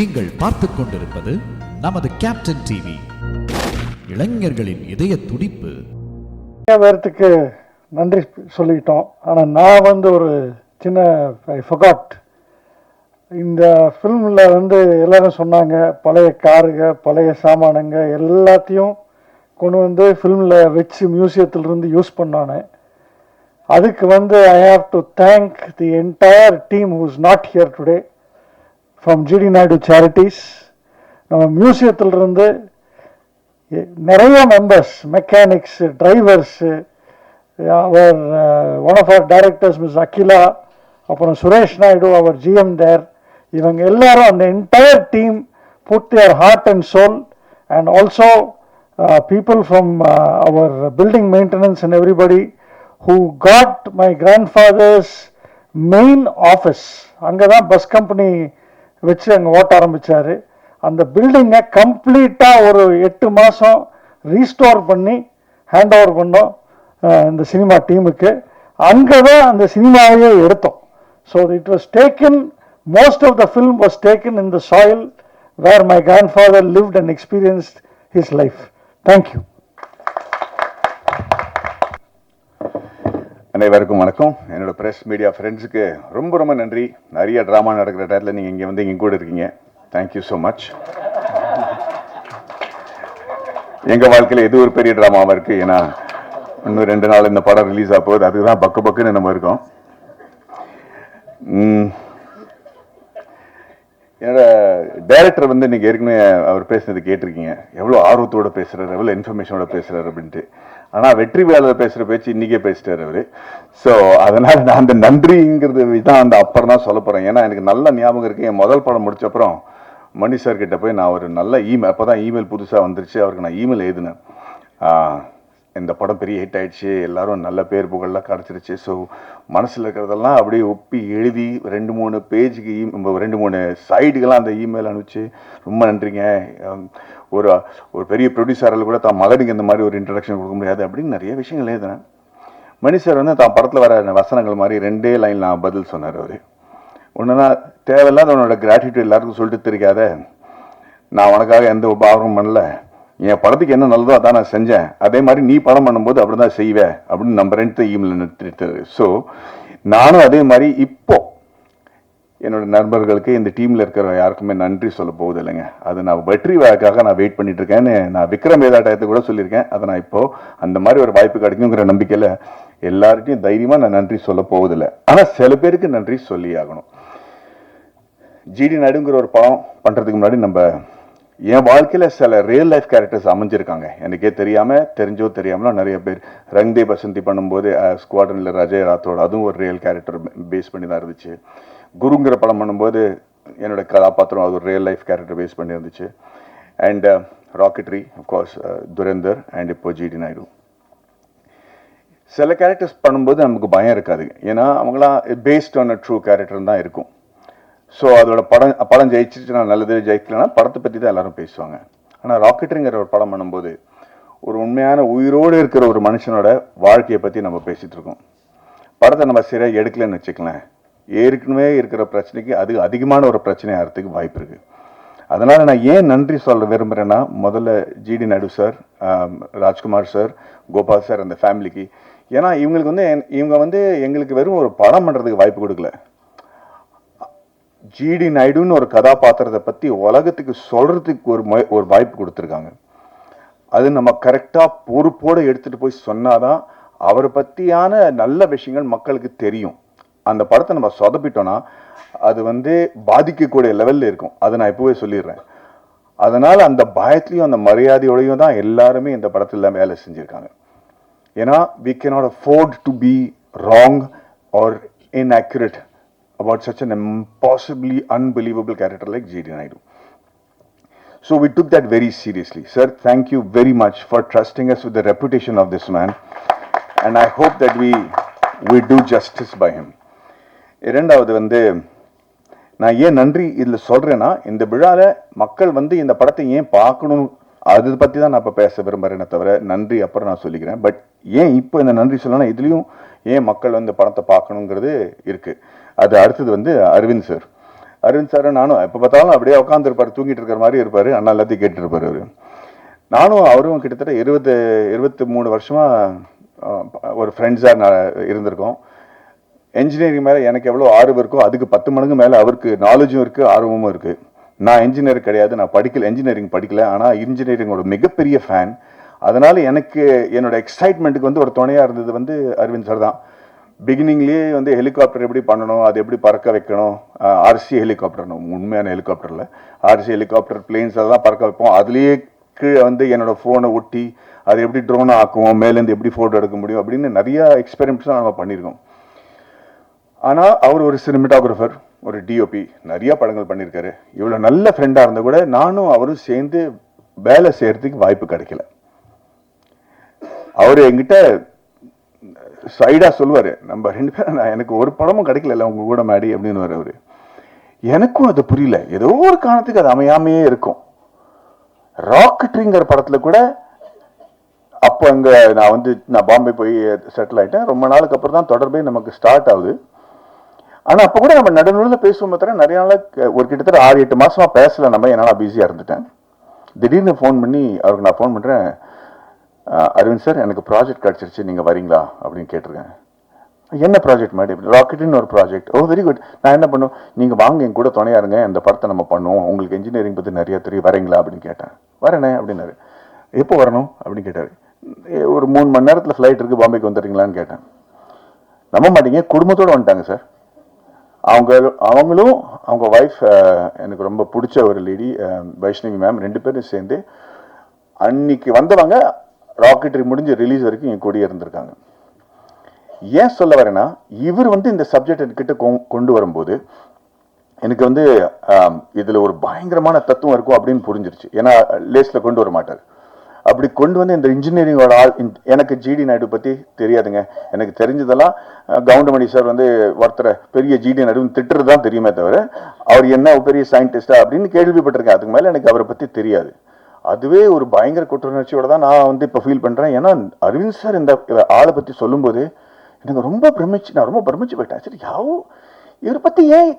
நீங்கள் பார்த்துக் கொண்டிருப்பது நமது கேப்டன் டிவி. இளைஞர்களின் இதய துடிப்பு. பேர்த்துக்கு நன்றி சொல்லிட்டோம். ஆனால் நான் ஒரு சின்ன ஃபொகாட். இந்த ஃபில்மில் எல்லாரும் சொன்னாங்க, பழைய காருங்க, பழைய சாமானுங்க எல்லாத்தையும் கொண்டு ஃபில்மில் வச்சு மியூசியத்திலிருந்து யூஸ் பண்ணானே. அதுக்கு I have to thank the entire team who is not here today from GD Naidu charities. நம்ம மியூசியத்திலிருந்து நிறைய மெம்பர்ஸ், மெக்கானிக்ஸ், டிரைவர்ஸு, அவர் one of our directors miss Akila, அப்புறம் Suresh Naidu, our GM there, இவங்க எல்லாரும் அந்த entire team put their heart and soul. And also people from our building maintenance and everybody who got my grandfather's main office. அங்கே தான் bus company வச்சு அங்கே ஓட்ட ஆரம்பித்தார். அந்த பில்டிங்கை கம்ப்ளீட்டாக ஒரு 8 மாதம் ரீஸ்டோர் பண்ணி ஹேண்ட் ஓவர் பண்ணோம் இந்த சினிமா டீமுக்கு. அங்கே தான் அந்த சினிமாவையே எடுத்தோம். So it was taken, most of the film was taken in the soil where my grandfather lived and experienced his life. Thank you. அனைவருக்கும் வணக்கம். என்னோட ப்ரெஸ் மீடியா ஃப்ரெண்ட்ஸுக்கு ரொம்ப ரொம்ப நன்றி. நிறைய ட்ராமா நடக்கிற டயத்தில் நீங்கள் இங்கே கூட இருக்கீங்க. Thank you so much. எங்கள் வாழ்க்கையில் எது ஒரு பெரிய ட்ராமாவாக இருக்குது. ஏன்னா இன்னும் 2 நாள் இந்த படம் ரிலீஸ் ஆக போகுது. அதுதான் பக்குன்னு நம்ம இருக்கோம். என்னோட டைரக்டர் இன்னைக்கு ஏற்கனவே அவர் பேசுனது கேட்டிருக்கீங்க. எவ்வளோ ஆர்வத்தோடு பேசுகிறார், எவ்வளோ இன்ஃபர்மேஷனோட பேசுகிறார் அப்படின்ட்டு. ஆனால் வெற்றி வேலையில் பேசுகிற பேச்சு இன்றைக்கே பேசிட்டார் அவர். ஸோ அதனால் நான் அந்த நன்றிங்கிறது தான் அந்த அப்புறம் தான் சொல்ல போகிறேன். ஏன்னா எனக்கு நல்ல ஞாபகம் இருக்குது. என் முதல் படம் முடிச்சப்புறம் மணி சார் கிட்ட போய் நான் ஒரு நல்ல இமெயில், அப்போ தான் இமெயில் புதுசாக வந்துருச்சு, அவருக்கு நான் இமெயில் எழுதினேன். இந்த படம் பெரிய ஹிட் ஆகிடுச்சு, எல்லோரும் நல்ல பேர் புகழெலாம் கிடச்சிருச்சு. ஸோ மனசில் இருக்கிறதெல்லாம் அப்படியே ஒப்பி எழுதி 2-3 பேஜுக்கு 2-3 சைடுக்கெல்லாம் அந்த இமெயில் அனுப்பிச்சு, ரொம்ப நன்றிங்க, ஒரு பெரிய ப்ரொடியூசரில் கூட தான் மகனுக்கு இந்த மாதிரி ஒரு இன்ட்ரடக்ஷன் கொடுக்க முடியாது அப்படின்னு நிறைய விஷயங்கள் எழுதினேன். மணி சார் தான் படத்தில் வர வசனங்கள் மாதிரி 2 லைன் நான் பதில் சொன்னார். அவர் ஒன்றுனா, தேவையில்லாத உன்னோட கிராட்டிடியூட் எல்லாருக்கும் சொல்லிட்டு தெரியாத, நான் உனக்காக எந்த உபாவமும் பண்ணல, என் படத்துக்கு என்ன நல்லதோ அதான் நான் செஞ்சேன், அதே மாதிரி நீ படம் பண்ணும்போது அப்படி தான் செய்வேன் அப்படின்னு நம்ம 2 இமெயில் நிறுத்திட்டாரு. ஸோ நானும் அதே மாதிரி இப்போ என்னோட நண்பர்களுக்கு, இந்த டீமில் இருக்கிற யாருக்குமே நன்றி சொல்ல போகுது இல்லைங்க. அது நான் வெற்றி வாய்க்காக நான் வெயிட் பண்ணிட்டு இருக்கேன்னு நான் விக்ரம் வேதா டயத்தை கூட சொல்லியிருக்கேன். அதை நான் இப்போ அந்த மாதிரி ஒரு வாய்ப்பு கிடைக்குங்கிற நம்பிக்கையில் எல்லார்ட்டையும் தைரியமாக நான் நன்றி சொல்ல போவதில்லை. ஆனால் சில பேருக்கு நன்றி சொல்லி ஆகணும். ஜிடி நாயுடுங்கிற ஒரு படம் பண்ணுறதுக்கு முன்னாடி என் வாழ்க்கையில் சில ரியல் லைஃப் கேரக்டர்ஸ் அமைஞ்சிருக்காங்க. எனக்கே தெரியாமல், தெரிஞ்சோ தெரியாமலோ நிறைய பேர். ரங்தே பசந்தி பண்ணும்போது ஸ்குவாட்ரனில் ரஜய் ராத்தோட, அதுவும் ஒரு ரியல் கேரக்டர் பேஸ் பண்ணி தான் இருந்துச்சு. குருங்கிற படம் பண்ணும்போது என்னோட கதாபாத்திரம் அது ஒரு ரியல் லைஃப் கேரக்டர் பேஸ் பண்ணி இருந்துச்சு. அண்ட் ராக்கெட்ரி, அஃப்கோர்ஸ் துரேந்தர், அண்ட் இப்போ ஜிடி நாயுடு. சில கேரக்டர்ஸ் பண்ணும்போது நமக்கு பயம் இருக்காது, ஏன்னா அவங்களாம் based on a true character தான் இருக்கும். ஸோ அதோட படம் ஜெயிச்சிச்சுன்னா நல்லது, ஜெயிக்கலன்னா படத்தை பற்றி தான் எல்லாரும் பேசுவாங்க. ஆனால் ராக்கெட்ரிங்கிற ஒரு படம் பண்ணும்போது ஒரு உண்மையான உயிரோடு இருக்கிற ஒரு மனுஷனோட வாழ்க்கையை பற்றி நம்ம பேசிகிட்டு இருக்கோம். படத்தை நம்ம சரியாக எடுக்கலன்னு வச்சுக்கலாம், ஏற்கனவே இருக்கிற பிரச்சனைக்கு அது அதிகமான ஒரு பிரச்சனை ஆகிறதுக்கு வாய்ப்பு இருக்குது. அதனால் நான் ஏன் நன்றி சொல்ல விரும்புகிறேன்னா, முதல்ல GD Naidu sir, Rajkumar sir, Gopal sir, அந்த ஃபேமிலிக்கு. ஏன்னா இவங்களுக்கு இவங்க எங்களுக்கு வெறும் ஒரு படம் பண்ணுறதுக்கு வாய்ப்பு கொடுக்கல, ஜிடி நாயுடுன்னு ஒரு கதாபாத்திரத்தை பற்றி உலகத்துக்கு சொல்கிறதுக்கு ஒரு வாய்ப்பு கொடுத்துருக்காங்க. அது நம்ம கரெக்டாக பொறுப்போடு எடுத்துகிட்டு போய் சொன்னாதான் அவரை பற்றியான நல்ல விஷயங்கள் மக்களுக்கு தெரியும். அந்த படத்தை நம்ம சொதப்பிட்டோன்னா அது பாதிக்கக்கூடிய லெவலில் இருக்கும். அதை நான் இப்போவே சொல்லிடுறேன். அதனால் அந்த பயத்துலையும் அந்த மரியாதையோடையும் தான் எல்லாருமே இந்த படத்தில் வேலை செஞ்சுருக்காங்க. ஏன்னா we cannot afford to be wrong or inaccurate about such an impossibly unbelievable character like G.D. Naidu. So we took that very seriously. Sir, thank you very much for trusting us with the reputation of this man, and I hope that we do justice by him. இரண்டாவது நான் ஏன் நன்றி இதில் சொல்கிறேன்னா, இந்த விழாவில் மக்கள் இந்த படத்தை ஏன் பார்க்கணும், அதை பற்றி தான் நான் இப்போ பேச விரும்புகிறேனே தவிர நன்றி அப்புறம் நான் சொல்லிக்கிறேன். பட் ஏன் இப்போ இந்த நன்றி சொல்லணும்னா, இதுலேயும் ஏன் மக்கள் படத்தை பார்க்கணுங்கிறது இருக்குது. அது அடுத்தது அரவிந்த் சார். அரவிந்த் சார் நானும் எப்போ பார்த்தாலும் அப்படியே உட்காந்துருப்பாரு, தூங்கிட்டு இருக்கிற மாதிரி இருப்பார், அண்ணா எல்லாத்தையும் கேட்டு இருப்பார் அவர். நானும் அவரும் கிட்டத்தட்ட 23 வருஷமா ஒரு ஃப்ரெண்ட்ஸாக நான் இருந்திருக்கோம். என்ஜினியரிங் மேலே எனக்கு எவ்வளோ ஆர்வம் இருக்கோ அதுக்கு 10 மடங்கு மேலே அவருக்கு நாலேஜும் இருக்குது, ஆர்வமும் இருக்குது. நான் என்ஜினியர் கிடையாது, நான் என்ஜினியரிங் படிக்கல, ஆனால் இன்ஜினியரிங்கோட மிகப்பெரிய ஃபேன். அதனால் எனக்கு என்னோட எக்ஸைட்மெண்ட்டுக்கு வந்து ஒரு துணையாக இருந்தது வந்து அரவிந்த் சார் தான். பிகினிங்லேயே வந்து ஹெலிகாப்டர் எப்படி பண்ணணும், அது எப்படி பறக்க வைக்கணும், ஆர்சி ஹெலிகாப்டர், உண்மையான ஹெலிகாப்டரில் ஆர்சி ஹெலிகாப்டர் பிளேன்ஸ் அதெல்லாம் பறக்க வைப்போம். அதுலேயே கீழே வந்து என்னோட ஃபோனை ஒட்டி அதை எப்படி ட்ரோனை ஆக்குவோம், மேலேருந்து எப்படி ஃபோட்டோ எடுக்க முடியும் அப்படின்னு நிறையா எக்ஸ்பெரிமெண்ட்ஸ்லாம் நம்ம பண்ணியிருக்கோம். ஆனால் அவர் ஒரு சினிமாட்டோகிராஃபர், ஒரு டிஓபி, நிறைய படங்கள் பண்ணியிருக்காரு. இவ்வளோ நல்ல ஃப்ரெண்டாக இருந்தால் கூட நானும் அவரும் சேர்ந்து வேலை செய்கிறதுக்கு வாய்ப்பு கிடைக்கல. அவர் என்கிட்ட சைடாக சொல்லுவார், நம்ம 2 பேரும் எனக்கு ஒரு படமும் கிடைக்கல உங்க கூட மேடி அப்படின்னு அவர். எனக்கும் அது புரியல, ஏதோ ஒரு காரணத்துக்கு அது அமையாமையே இருக்கும். ராக்கெட்ரிங்கிற படத்தில் கூட அப்போ அங்கே நான் பாம்பே போய் செட்டில் ஆகிட்டேன். ரொம்ப நாளுக்கு அப்புறம் தான் தொடர்பே நமக்கு ஸ்டார்ட் ஆகுது. ஆனால் அப்போ கூட நம்ம நடுநூலில் பேசுவோம் தவிர நிறைய நாள் ஒரு கிட்டத்தட்ட 6-8 மாசமா பேசல நம்ம. என்னால் பிஸியாக இருந்துட்டேன். திடீர்னு ஃபோன் பண்ணி அவருக்கு நான் ஃபோன் பண்ணுறேன், அரவிந்த் சார் எனக்கு ப்ராஜெக்ட் கிடச்சிருச்சு, நீங்கள் வரீங்களா அப்படின்னு கேட்டிருக்கேன். என்ன ப்ராஜெக்ட் மாதிரி? ராக்கெட்டுன்னு ஒரு ப்ராஜெக்ட். ஓ வெரி குட். நான் என்ன பண்ணுவோம், நீங்கள் வாங்க என் கூட துணையாக இருங்க, இந்த படத்தை நம்ம பண்ணுவோம், உங்களுக்கு இன்ஜினியரிங் பற்றி நிறைய தெரியும், வரீங்களா அப்படின்னு கேட்டேன். வரேனே அப்படின்னாரு. எப்போ வரணும் அப்படின்னு கேட்டார். ஒரு 3 மணி நேரத்தில் ஃப்ளைட் இருக்குது, பாம்பேக்கு வந்துடுறீங்களான்னு கேட்டேன். நம்ப மாட்டீங்க, குடும்பத்தோடு வந்துட்டாங்க சார். அவங்களும் அவங்க ஒய்ஃப், எனக்கு ரொம்ப பிடிச்ச ஒரு லேடி வைஷ்ணவி மேம், 2 பேரும் சேர்ந்து அன்னைக்கு வந்தவங்க ராக்கெட்ரி முடிஞ்சு ரிலீஸ் வரைக்கும் என் கூடயே இருந்திருக்காங்க. ஏன் சொல்ல வரேன்னா, இவர் இந்த சப்ஜெக்ட் என்கிட்ட கொண்டு வரும்போது எனக்கு இதில் ஒரு பயங்கரமான தத்துவம் இருக்கும் அப்படின்னு புரிஞ்சிருச்சு. ஏன்னா லேஸில் கொண்டு வர மாட்டார். அப்படி கொண்டு வந்து இந்த இன்ஜினியரிங்கோட எனக்கு ஜிடி நாயுடு பற்றி தெரியாதுங்க. எனக்கு தெரிஞ்சதெல்லாம் கவுண்டமணி சார் ஒருத்தரை பெரிய ஜிடி நாயுடு திட்டுறது தான் தெரியுமே தவிர அவர் என்ன பெரிய சயின்டிஸ்டா அப்படின்னு கேள்விப்பட்டிருக்கேன். அதுக்கு மேலே எனக்கு அவரை பற்றி தெரியாது. அதுவே ஒரு பயங்கர குற்றுணர்ச்சியோட தான் நான் இப்போ ஃபீல் பண்ணுறேன். ஏன்னா அரவிந்த் சார் இந்த ஆளை பற்றி சொல்லும்போது எனக்கு ரொம்ப நான் ரொம்ப பிரமிச்சு போயிட்டேன். சரி, இவரை பற்றி ஏன்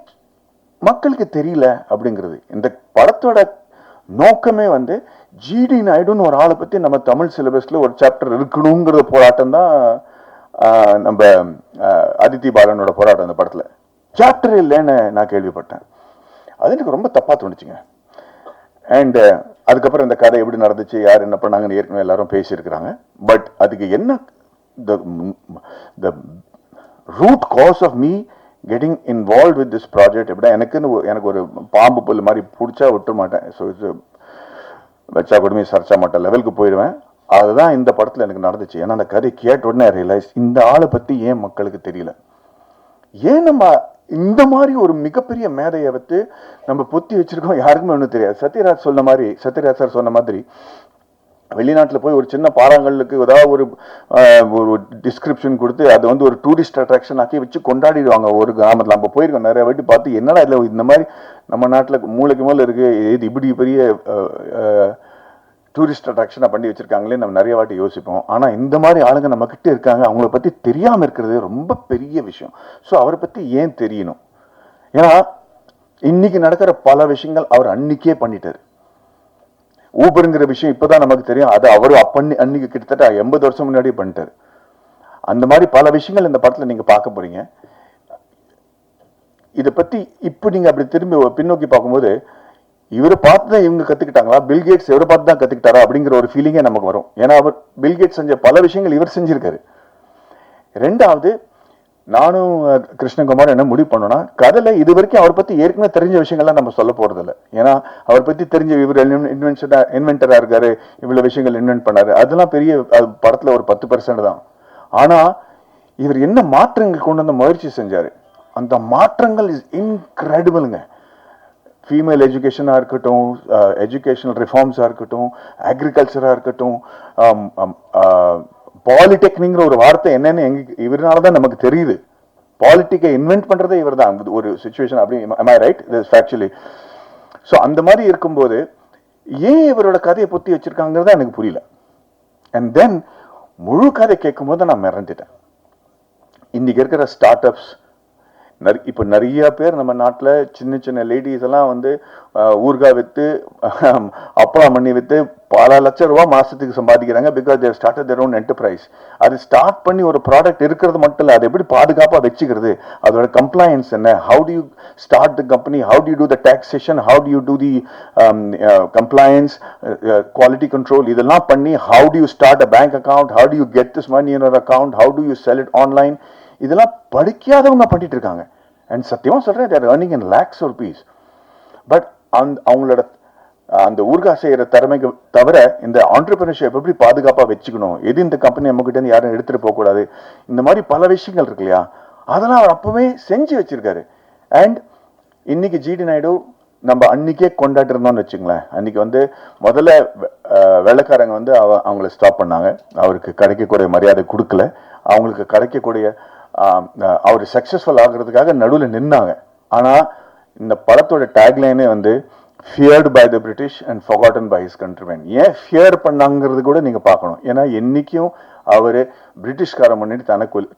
மக்களுக்கு தெரியல அப்படிங்கிறது. இந்த படத்தோட நோக்கமே ஜிடி நாயுடுன்னு ஒரு ஆளை பற்றி நம்ம தமிழ் சிலபஸ்ல ஒரு சாப்டர் இருக்கணுங்கிறத போராட்டம் தான். நம்ம அதித்தி பாலனோட போராட்டம் அந்த படத்தில் சாப்டர் இல்லைன்னு நான் கேள்விப்பட்டேன். அது எனக்கு ரொம்ப தப்பாக தோணுச்சுங்க. அண்ட் அதுக்கப்புறம் இந்த கதை எப்படி நடந்துச்சு, யார் என்ன பண்ணாங்கன்னு ஏற்கனவே எல்லாரும் பேசியிருக்கிறாங்க. பட் அதுக்கு என்ன the root cause of me getting involved with this project எப்படின்னா, எனக்கு ஒரு பாம்பு புல் மாதிரி பிடிச்சா விட்டு மாட்டேன். ஸோ இது வச்சா கொடுமை சர்ச்சா மாட்டேன் லெவலுக்கு போயிடுவேன். அதுதான் இந்த படத்தில் எனக்கு நடந்துச்சு. ஏன்னா அந்த கதை கேட்ட உடனே ரியலைஸ் இந்த ஆளை பற்றி ஏன் மக்களுக்கு தெரியல, ஏன் நம்ம இந்த மாதிரி ஒரு மிகப்பெரிய மேதையை நம்ம பொத்தி வச்சிருக்கோம், யாருக்குமே ஒன்றும் தெரியாது. சத்யராஜ் சார் சொன்ன மாதிரி வெளிநாட்டில் போய் ஒரு சின்ன பாறாங்கல்லுக்கு ஏதாவது ஒரு டிஸ்கிரிப்ஷன் கொடுத்து அதை ஒரு டூரிஸ்ட் அட்ராக்ஷன் ஆக்கி வச்சு கொண்டாடிடுவாங்க ஒரு கிராமத்தில். நம்ம போயிருக்கோம் நிறைய வாட்டி பார்த்து, என்னடா இல்லை இந்த மாதிரி நம்ம நாட்டில் மூளைக்கு மூலம் இருக்கு, இது இப்படி பெரிய டூரிஸ்ட் அட்ராக்ஷனாக பண்ணி வச்சிருக்காங்களே நம்ம நிறைய வாட்டி யோசிப்போம். ஆனால் இந்த மாதிரி ஆளுங்க நம்ம கிட்ட இருக்காங்க, அவங்கள பற்றி தெரியாமல் இருக்கிறது ரொம்ப பெரிய விஷயம். ஸோ அவரை பற்றி ஏன் தெரியணும்? ஏன்னா இன்னைக்கு நடக்கிற பல விஷயங்கள் அவர் அன்னைக்கே பண்ணிட்டாரு. ஊபருங்கிற விஷயம் இப்பதான் நமக்கு தெரியும், அது அவரு அன்னைக்கு கிட்டத்தட்ட 80 வருஷம் முன்னாடியே பண்ணிட்டாரு. அந்த மாதிரி பல விஷயங்கள் இந்த படத்துல நீங்க பார்க்க போறீங்க. இதை பத்தி இப்ப நீங்க அப்படி திரும்பி பின்னோக்கி பார்க்கும்போது இவரை பார்த்து தான் இவங்க கத்துக்கிட்டாங்களா, பில்கேட்ஸ் இவரை பார்த்து தான் கத்துக்கிட்டாரா அப்படிங்கிற ஒரு ஃபீலிங்கே நமக்கு வரும். ஏன்னா அவர் பில்கேட்ஸ் செஞ்ச பல விஷயங்கள் இவர் செஞ்சிருக்காரு. ரெண்டாவது, நானும் கிருஷ்ணகுமார் என்ன முடிவு பண்ணோம்னா, கதையில இது வரைக்கும் அவர் பத்தி ஏற்கனவே தெரிஞ்ச விஷயங்கள்லாம் நம்ம சொல்ல போறது இல்லை. ஏன்னா அவர் பத்தி தெரிஞ்ச இவர் இன்வென்டரா இருக்காரு, இவ்வளவு விஷயங்கள் இன்வென்ட் பண்ணாரு, அதெல்லாம் பெரிய படத்துல ஒரு 10% தான். ஆனா இவர் என்ன மாற்றங்கள் கொண்டு வந்த முயற்சி செஞ்சாரு, அந்த மாற்றங்கள் இஸ் இன்கிரெடிபிளுங்க. ஃபீமேல் எஜுகேஷனாக இருக்கட்டும், எஜுகேஷனல் ரிஃபார்ம்ஸாக இருக்கட்டும், அக்ரிகல்ச்சராக இருக்கட்டும், பாலிடெக்னிக்ங்கிற ஒரு வார்த்தை என்னன்னு இவரால தான் நமக்கு தெரியுது. பாலிட்டிக்கை இன்வென்ட் பண்றதே இவர் தான் ஒரு சுச்சுவேஷன். அப்படி am I right? This is factually. So அந்த மாதிரி இருக்கும்போது ஏன் இவரோட கதையை பொத்தி வச்சிருக்காங்கிறத எனக்கு புரியல. அண்ட் தென் முழு கதை கேட்கும் போது நான் மிரண்டுட்டேன். இன்னைக்கு இருக்கிற ஸ்டார்ட் அப்ஸ் இப்போ நிறைய பேர் நம்ம நாட்டில் சின்ன சின்ன லேடிஸ் எல்லாம் வந்து ஊறுகாய் விற்று அப்பளம் பண்ணி விற்று பல லட்சம் ரூபா மாசத்துக்கு சம்பாதிக்கிறாங்க. Because they started their own enterprise. அது ஸ்டார்ட் பண்ணி ஒரு ப்ராடக்ட் இருக்கிறது மட்டும் இல்லை, அதை எப்படி பாதுகாப்பாக வச்சுக்கிறது, அதோட கம்ப்ளைன்ஸ் என்ன, how do you start the company, how do you do the taxation, how do you do the compliance, quality control, இதெல்லாம் பண்ணி how do you start a bank account, how do you get this money in your account, how do you sell it online, இதெல்லாம் படிக்காதவங்க பண்ணிட்டு இருக்காங்க. And சத்தியமா சொல்றேன், their earning in lakhs rupees. But அவங்களோட அந்த ஊர்கா செய்யற திறமைக்கு தவிர இந்த ஆண்டர்பிரினர்ஷிப் எப்படி பாதுகாப்பா வச்சுக்கணும், எது இந்த கம்பெனி நம்ம கிட்ட இருந்து யாரும் எடுத்துட்டு போக கூடாது, இந்த மாதிரி பல விஷயங்கள் இருக்கு இல்லையா, அதெல்லாம் அவர் அப்பவே செஞ்சு வச்சிருக்காரு. அண்ட் இன்னைக்கு ஜிடி நாயுடு நம்ம அன்னைக்கே கொண்டாட்டு இருந்தோம்னு வச்சுங்களேன். அன்னைக்கு வந்து முதல்ல வெள்ளைக்காரங்க வந்து அவங்கள ஸ்டாப் பண்ணாங்க, அவருக்கு கிடைக்கக்கூடிய மரியாதை கொடுக்கல, அவங்களுக்கு கிடைக்கக்கூடிய அவர் சக்சஸ்ஃபுல் ஆகுறதுக்காக நடுவில் நின்னாங்க. ஆனா இந்த படத்தோட டேக்லைனே வந்து feared by the British and forgotten by his countrymen. ஏன் ஃபியர் பண்ணாங்கிறது கூட நீங்க பார்க்கணும். ஏன்னா என்னைக்கும் அவரு பிரிட்டிஷ்காரன் முன்னாடி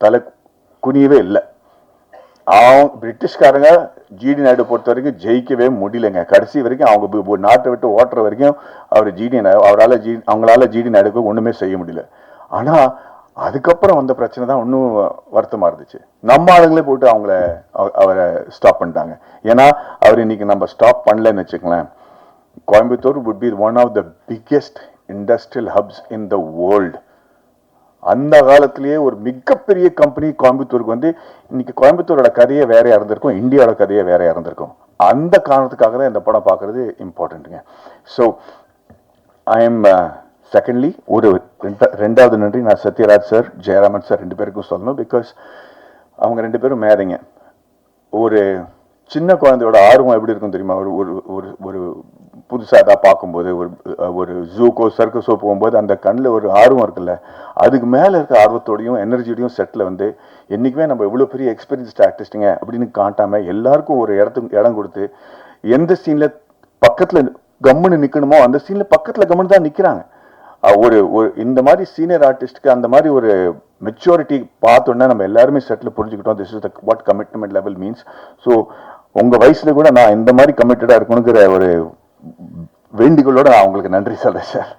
தலை குனியவே இல்லை. பிரிட்டிஷ்காரங்க ஜிடி நாயுடு பொறுத்த வரைக்கும் ஜெயிக்கவே முடியலைங்க. கடைசி வரைக்கும் அவங்க நாட்டை விட்டு ஓட்டுற வரைக்கும் அவர் அவங்களால ஜிடி நாயுடுக்கு ஒண்ணுமே செய்ய முடியல. ஆனா அதுக்கப்புறம் வந்த பிரச்சனை தான் இன்னும் வருத்தமா இருந்துச்சு. நம்ம ஆளுங்களே போட்டு அவரை ஸ்டாப் பண்ணிட்டாங்க. ஏன்னா அவர் இன்னைக்கு நம்ம ஸ்டாப் பண்ணலன்னு வச்சுக்கலாம், Coimbatore would be one of the biggest industrial hubs in the world. அந்த காலத்திலேயே ஒரு மிகப்பெரிய கம்பெனி கோயம்புத்தூருக்கு வந்து இன்னைக்கு கோயம்புத்தூரோட கதையை வேறையா இருந்திருக்கும், இந்தியாவோட கதையை வேறையா இருந்திருக்கும். அந்த காரணத்துக்காக தான் இந்த படம் பார்க்கறது இம்பார்ட்டன்ட்டுங்க. ஸோ ஐ எம் செகண்ட்லி ஒரு ரெண்டாவது நன்றி நான் சத்யராஜ் சார், ஜெயராமன் சார் ரெண்டு பேருக்கும் சொல்லணும். பிகாஸ் அவங்க ரெண்டு பேரும் மேதைங்க. ஒரு சின்ன குழந்தையோட ஆர்வம் எப்படி இருக்கும் தெரியுமா, ஒரு புதுசாக ஏதாவது பார்க்கும்போது, ஒரு ஜூக்கோ சர்க்கஸோ போகும்போது அந்த கண்ணில் ஒரு ஆர்வம் இருக்குல்ல, அதுக்கு மேலே இருக்க ஆர்வத்தோடையும் எனர்ஜியோடையும் செட்டில் வந்து என்றைக்குமே நம்ம இவ்வளோ பெரிய எக்ஸ்பீரியன்ஸ்ட் ஆர்டிஸ்ட்டுங்க அப்படின்னு காட்டாமல் எல்லாருக்கும் ஒரு இடம் கொடுத்து, எந்த சீனில் பக்கத்தில் கம்முன்னு நிற்கணுமோ அந்த சீனில் பக்கத்தில் கம்முன்னு தான் நிற்கிறாங்க. ஒரு இந்த மாதிரி சீனியர் ஆர்டிஸ்ட்க்கு அந்த மாதிரி ஒரு மெச்சூரிட்டி பார்த்தோன்னா நம்ம எல்லாருமே செட்டில் புரிஞ்சுக்கிட்டோம். This is what commitment level means. So உங்கள் வயசில் கூட நான் இந்த மாதிரி கமிட்டடாக இருக்கணுங்கிற ஒரு வேண்டிகளோட நான் உங்களுக்கு நன்றி சொல்றேன் sir.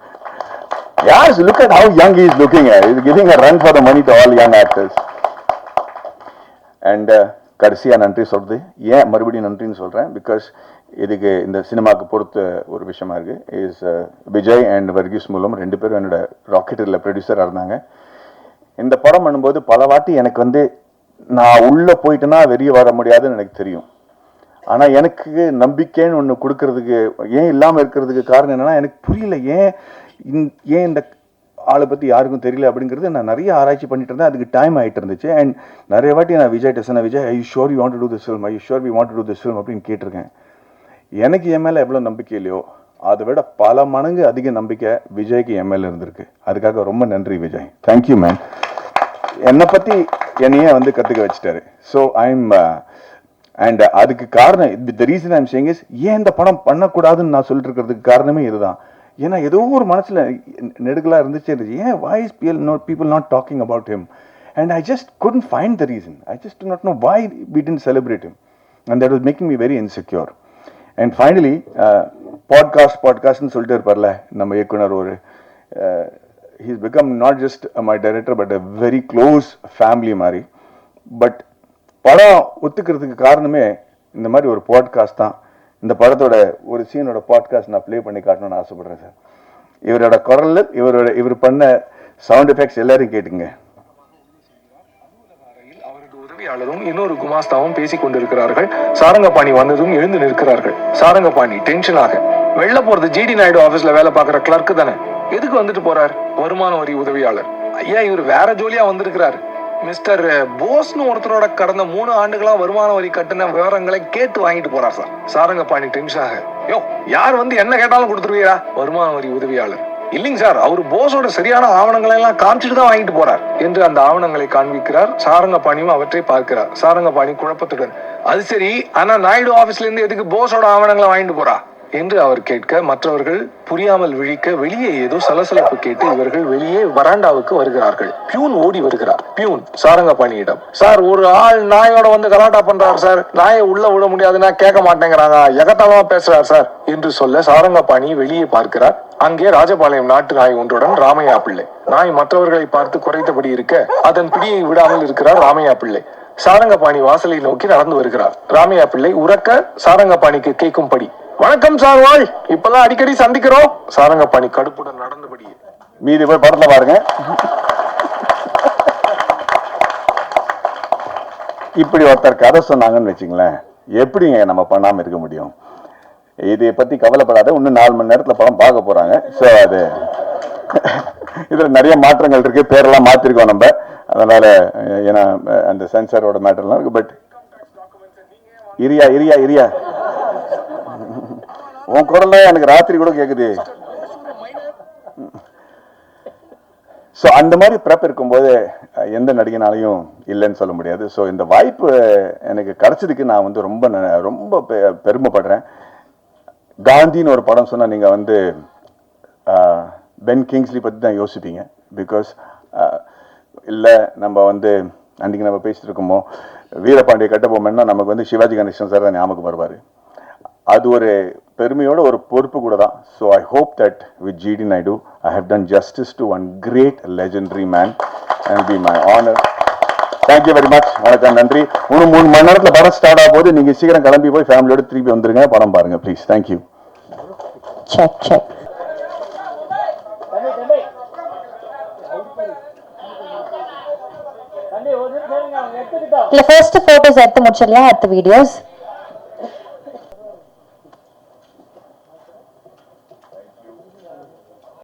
Yes, look at how young he is looking. He's giving a run for the money to all young actors. And கடைசியாக நன்றி சொல்றது ஏன் மறுபடியும் நன்றின்னு சொல்கிறேன், பிகாஸ் இதுக்கு இந்த சினிமாவுக்கு பொறுத்த ஒரு விஷயமா இருக்கு. இஸ் விஜய் அண்ட் வர்கீஸ் மூலம் ரெண்டு பேரும் என்னோட ராக்கெட்டில் ப்ரொடியூசராக இருந்தாங்க. இந்த படம் பண்ணும்போது பல வாட்டி எனக்கு வந்து நான் உள்ளே போயிட்டேன்னா வெளியே வர முடியாதுன்னு எனக்கு தெரியும். ஆனால் எனக்கு நம்பிக்கைன்னு ஒன்று கொடுக்கறதுக்கு ஏன் இல்லாமல் இருக்கிறதுக்கு காரணம் என்னென்னா, எனக்கு புரியல ஏன் இந்த ஆளை பற்றி யாருக்கும் தெரியல அப்படிங்கிறது. நான் நிறைய ஆராய்ச்சி பண்ணிட்டு இருந்தேன், அதுக்கு டைம் ஆகிட்டு இருந்துச்சு. அண்ட் நிறைய வாட்டி நான் விஜய் டெஸ்னா Vijay I sure you want to do this film, I sure we want to do this film அப்படின்னு கேட்டிருக்கேன். எனக்கு என் மேலே எவ்வளோ நம்பிக்கை இல்லையோ அதை விட பல மடங்கு அதிக நம்பிக்கை விஜய்க்கு என் மேலே இருந்திருக்கு. அதுக்காக ரொம்ப நன்றி விஜய், தேங்க்யூ மேன். என்னை பற்றி என்னையே வந்து கற்றுக்க வச்சுட்டாரு. ஸோ ஐம் அண்ட் அதுக்கு காரணம் the reason I'm saying is, ஏன் இந்த படம் பண்ணக்கூடாதுன்னு நான் சொல்லிட்டு இருக்கிறதுக்கு காரணமே இதுதான். ஏன்னா ஏதோ ஒரு மனசில் நெடுக்கலாக இருந்துச்சு, ஏன் why is people not talking about him, and I just couldn't find the reason. I just do not know why we didn't celebrate him, and that was making me very insecure. And finally பாட்காஸ்ட்னு சொல்லிட்டு இருப்பார்ல நம்ம இயக்குனர், ஒரு he's become not just my director but a very close family மாதிரி. But படம் ஒத்துக்கிறதுக்கு காரணமே இந்த மாதிரி ஒரு பாட்காஸ்ட் தான். இந்த படத்தோட ஒரு சீனோட பாட்காஸ்ட் நான் ப்ளே பண்ணி காட்டணும்னு ஆசைப்படுறேன் சார். இவரோட குரல், இவர் பண்ண சவுண்ட் எஃபெக்ட்ஸ் எல்லாரும் கேட்டுங்க. அவரது உதவியாளரும் இன்னொரு குமாஸ்தாவும் பேசிக் கொண்டிருக்கிறார்கள். சாரங்கபாணி வந்ததும் எழுந்து நிற்கிறார்கள். சாரங்கபாணி டென்ஷனாக, வெளில போறது ஜிடி நாயுடு ஆபீஸ்ல வேலை பார்க்குற கிளர்க்கு தானே, எதுக்கு வந்துட்டு போறார்? வருமான வரி உதவியாளர். ஐயா, இவர் வேற ஜோலியா வந்திருக்கிறாரு. மிஸ்டர் போஸ்னு ஒருத்தரோட கடந்த 3 ஆண்டுகளா வருமான வரி கட்டின விவரங்களை கேட்டு வாங்கிட்டு போறார் சார். சாரங்கபாணி டென்ஷனாக, யோ யார் வந்து என்ன கேட்டாலும் கொடுத்துருவீரா? வருமான வரி உதவியாளர், இல்லைங்க சார், அவரு போஸோட சரியான ஆவணங்களை எல்லாம் காமிச்சிட்டு தான் வாங்கிட்டு போறார் என்று அந்த ஆவணங்களை காண்பிக்கிறார். சாரங்கபாணியும் அவற்றை பார்க்கிறார். சாரங்கபாணி குழப்பத்துடன், அது சரி, ஆனா நாயுடு ஆபீஸ்ல இருந்து எதுக்கு போஸோட ஆவணங்களை வாங்கிட்டு போறா என்று அவர் கேட்க மற்றவர்கள் புரியாமல் விழிக்க வெளியே ஏதோ சலசலப்பு கேட்டு இவர்கள் வெளியே வராண்டாவுக்கு வருகிறார்கள். பியூன் ஓடி வருகிறார். பியூன் சாரங்கபாணியிடம், சார் ஒரு ஆள் நாயோட வந்து கலாட்டா பண்றார் சார், நாயை உள்ள விட முடியாதுன்னா கேட்க மாட்டேங்கிறாங்க, எகத்தாமா பேசுறார் சார் என்று சொல்ல சாரங்கபாணி வெளியே பார்க்கிறார். அங்கே ராஜபாளையம் நாட்டு நாய் ஒன்றுடன் ராமையா பிள்ளை. நாய் மற்றவர்களை பார்த்து குறைத்தபடி இருக்க அதன் பிடியை விடாமல் இருக்கிறார் ராமையா பிள்ளை. சாரங்கபாணி வாசலை நோக்கி நடந்து வருகிறார். ராமையா பிள்ளை உறக்க சாரங்கபாணிக்கு கேட்கும்படி, வணக்கம் சார் வாய், இப்பதான் அடிக்கடி சந்திக்கிறோம். சாரங்கபாணி கடுப்புடன் நடந்தபடியே. மீதி போய் படத்துல பாருங்க. இப்படி ஒருத்தர் கதை சொன்னாங்கன்னு வச்சுங்களேன், எப்படிங்க நம்ம பண்ணாம இருக்க முடியும்? இதை பத்தி கவலைப்படாத, இன்னும் 4 மணி நேரத்துல படம் பார்க்க போறாங்க. ஸோ அது இதுல நிறைய மாற்றங்கள் இருக்கு, பேரெல்லாம் மாத்திருக்கோம் நம்ம. அதனால ஏன்னா அந்த சென்சாரோட மேட்டர்லாம் இருக்கு. பட் இரியா உன் குரல் எனக்கு ராத்திரி கூட கேக்குது. ஸோ அந்த மாதிரி ப்ரெப் இருக்கும்போது எந்த நடிகனாலையும் இல்லைன்னு சொல்ல முடியாது. ஸோ இந்த வாய்ப்பு எனக்கு கிடைச்சதுக்கு நான் வந்து ரொம்ப ரொம்ப பெருமைப்படுறேன். காந்தின்னு ஒரு படம் சொன்னா நீங்க வந்து பென் கிங்ஸ்லி பத்தி தான் யோசிப்பீங்க. பிகாஸ் இல்லை நம்ம வந்து அன்றைக்கி நம்ம பேசிட்டு இருக்கோமோ வீரபாண்டிய கட்டபொம்மன்னா நமக்கு வந்து சிவாஜி கணேசன் சார் தான் ஞாபகம் வருவார். அது ஒரு பெருமையோட ஒரு பொறுப்பு கூட தான். So I hope that with GD Naidu I have done justice to one great legendary man and be my honour. Thank you very much. வணக்கம், நன்றி. இன்னும் 3 மணி நேரத்தில் படம் ஸ்டார்ட் ஆகும் போது நீங்கள் சீக்கிரம் கிளம்பி போய் ஃபேமிலியோட திருப்பி வந்துருங்க, படம் பாருங்க ப்ளீஸ். தேங்க்யூ. இல்ல ஃபர்ஸ்ட் போட்டோஸ் எடுத்து முடிச்சிடலாம், அடுத்த வீடியோஸ்